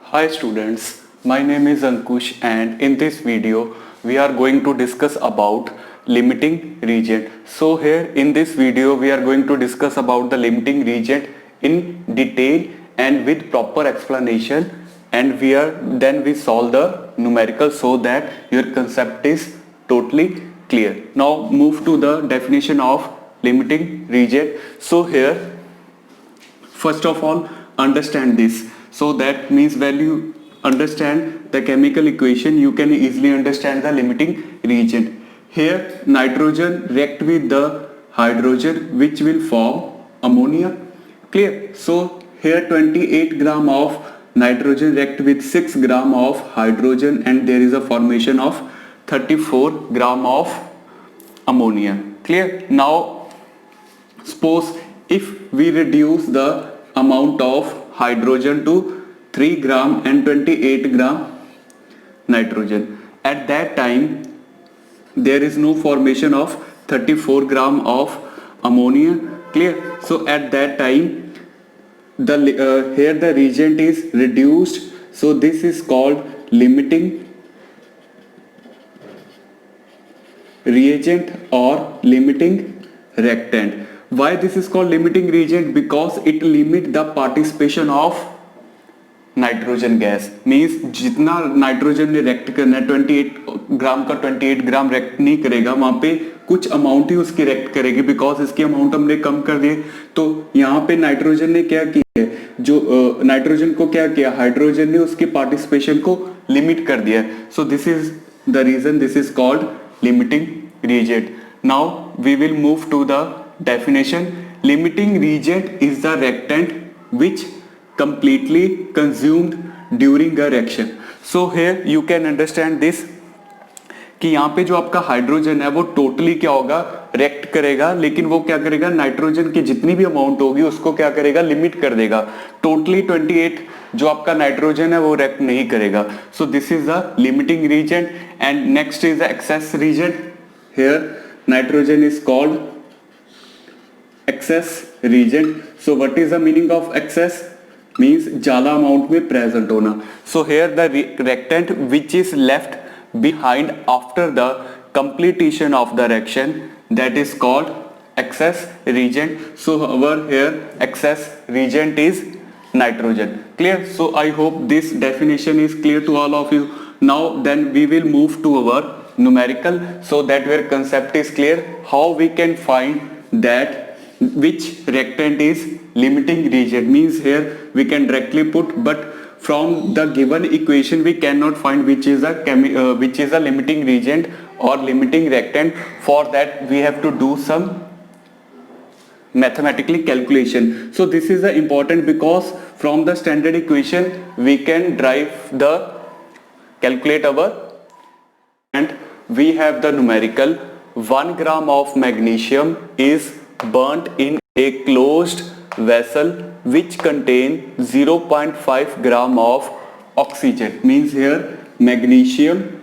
Hi students, my name is Ankush and in this video we are going to discuss about limiting region. So here in this video we are going to discuss about the limiting region in detail and with proper explanation, and then we solve the numerical so that your concept is totally clear. Now move to the definition of limiting region. So here first of all understand this. So that means when you understand the chemical equation you can easily understand the limiting region. Here nitrogen react with the hydrogen which will form ammonia. Clear? So here 28 gram of nitrogen react with 6 gram of hydrogen and there is a formation of 34 gram of ammonia. Clear? Now suppose if we reduce the amount of hydrogen to 3 gram and 28 gram nitrogen, at that time there is no formation of 34 gram of ammonia. Clear? So at that time here the reagent is reduced, so this is called limiting reagent or limiting reactant. Why this is called limiting reagent? Because it limit the participation of nitrogen gas. Means जितना nitrogen ने rect करना है 28 ग्राम का 28 ग्राम rect नहीं करेगा, वहां पे कुछ अमाउंट ही उसकी रेक्ट करेगी बिकॉज इसकी अमाउंट हमने कम कर दिए. तो यहाँ पे नाइट्रोजन ने क्या किया है, जो नाइट्रोजन को क्या किया, हाइड्रोजन ने उसकी पार्टिसिपेशन को लिमिट कर दिया. So this is the reason this is called limiting reagent. Now we will move to the definition. Limiting reagent is the reactant which completely consumed during a reaction. So here you can understand this कि यहाँ पे जो आपका hydrogen है वो totally क्या होगा, react करेगा, लेकिन वो क्या करेगा, नाइट्रोजन की जितनी भी अमाउंट होगी उसको क्या करेगा, लिमिट कर देगा. टोटली 28 जो आपका नाइट्रोजन है वो रिएक्ट नहीं करेगा. So this is the limiting reason. And next is the excess reason. Here nitrogen is called excess reagent. So what is the meaning of excess? Means ज्यादा amount में present होना. So here the reactant which is left behind after the completion of the reaction, that is called excess reagent. So our here excess reagent is nitrogen. Clear? So I hope this definition is clear to all of you. Now then we will move to our numerical so that your concept is clear. How we can find that which reactant is limiting reagent? Means here we can directly put, but from the given equation we cannot find which is a limiting reagent or limiting reactant. For that we have to do some mathematically calculation. So this is important because from the standard equation we can calculate our, and we have the numerical. 1 gram of magnesium is burnt in a closed vessel which contain 0.5 gram of oxygen. Means here magnesium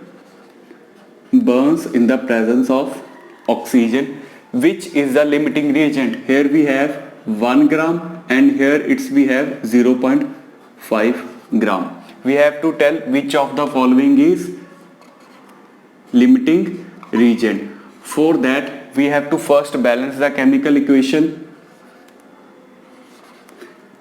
burns in the presence of oxygen, which is the limiting reagent. Here we have 1 gram and here we have 0.5 gram. We have to tell which of the following is limiting reagent. For that we have to first balance the chemical equation,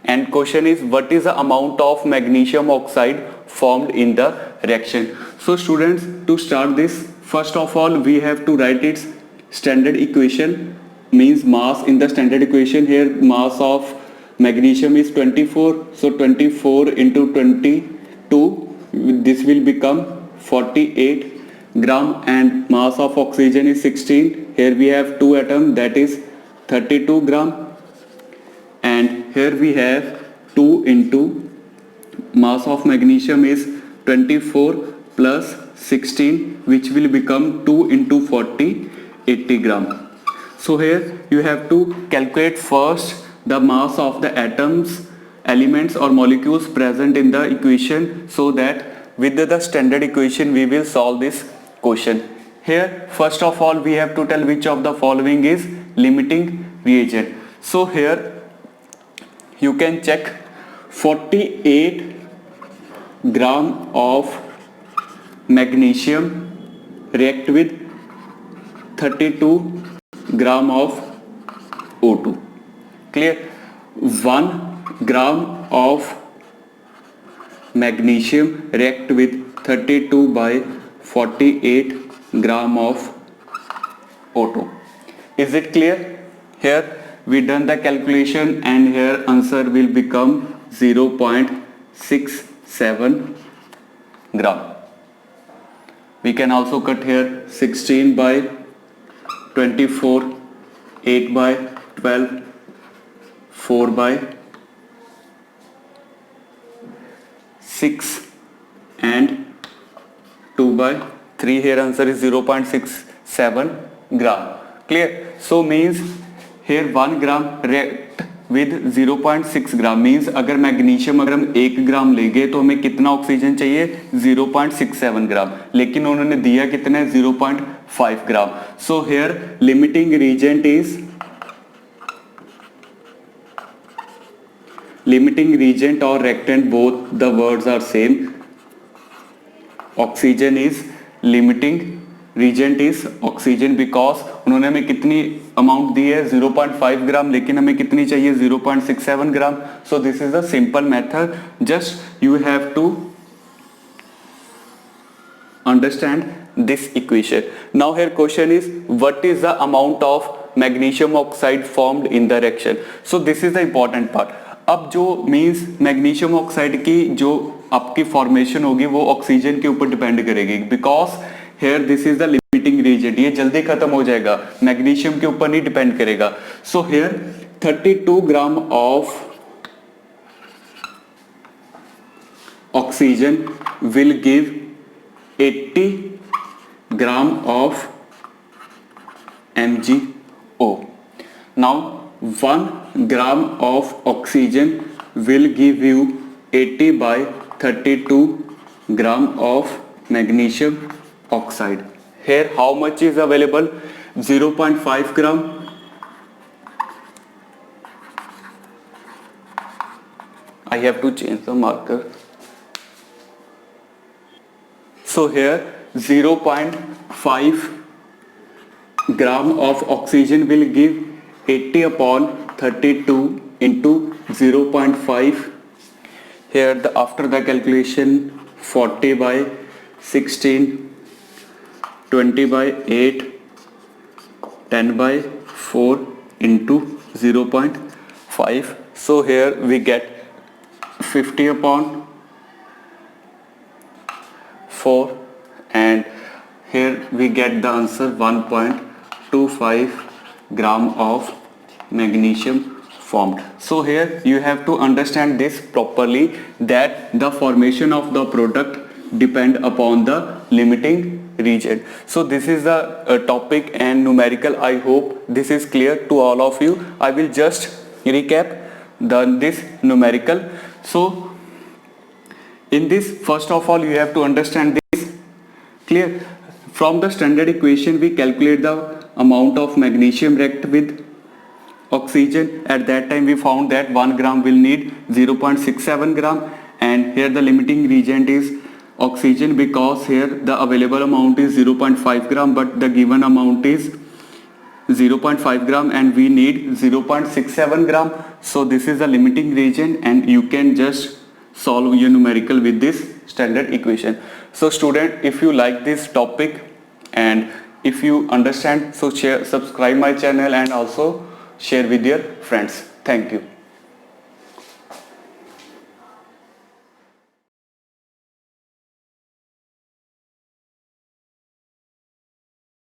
and question is what is the amount of magnesium oxide formed in the reaction. So students, to start this, first of all we have to write its standard equation. Means mass in the standard equation. Here mass of magnesium is 24, so 24 into 22, this will become 48 gram, and mass of oxygen is 16. Here we have 2 atoms, that is 32 gram, and here we have 2 into mass of magnesium is 24 plus 16, which will become 2 into 40, 80 gram. So here you have to calculate first the mass of the atoms, elements or molecules present in the equation, so that with the standard equation we will solve this question. Here first of all we have to tell which of the following is limiting reagent. So here you can check 48 gram of magnesium react with 32 gram of O2. Clear? 1 gram of magnesium react with 32 by 48 gram of O2. Is it clear? Here we done the calculation and here answer will become 0.67 gram. We can also cut here 16 by 24, 8 by 12, 4 by 6 and 2 by 3. Here answer is 0.67 gram. Clear? So means here 1 gram react with 0.6 gram means अगर magnesium अगर हम 1 ग्राम लेंगे तो हमें कितना oxygen चाहिए 0.67 ग्राम, लेकिन उन्होंने दिया कितना है 0.5 ग्राम. So here limiting reagent is limiting reagent or reactant, both the words are same. Oxygen is limiting reagent is oxygen because उन्होंने हमें कितनी अमाउंट दी है 0.5 ग्राम, लेकिन हमें कितनी चाहिए 0.67 ग्राम. So this is the simple method. Just you have to understand this equation. Now here question is what is the amount of magnesium oxide formed in the reaction. So this is the important part. अब जो means magnesium oxide की जो आपकी formation होगी वो oxygen के ऊपर depend करेगी because here this is the limiting reagent. ये जल्दी खत्म हो जाएगा, मैग्नीशियम के ऊपर नहीं डिपेंड करेगा. So here 32 gram of oxygen will give 80 gram of MgO. Now 1 gram of oxygen will give you 80 by 32 gram of magnesium oxide. Here how much is available? 0.5 gram. I have to change the marker. So here 0.5 gram of oxygen will give 80 upon 32 into 0.5. Here after the calculation 40 by 16, 20 by 8, 10 by 4 into 0.5. So here we get 50 upon 4 and here we get the answer 1.25 gram of magnesium formed. So here you have to understand this properly that the formation of the product depend upon the limiting reagent. So this is the topic and numerical. I hope this is clear to all of you. I will just recap this numerical. So in this, first of all you have to understand this. Clear? From the standard equation we calculate the amount of magnesium react with oxygen. At that time we found that 1 gram will need 0.67 gram and here the limiting reagent is oxygen because here the available amount is 0.5 gram but the given amount is 0.5 gram and we need 0.67 gram. So this is the limiting reagent and you can just solve your numerical with this standard equation. So student, if you like this topic and if you understand, so share, subscribe my channel and also share with your friends. Thank you.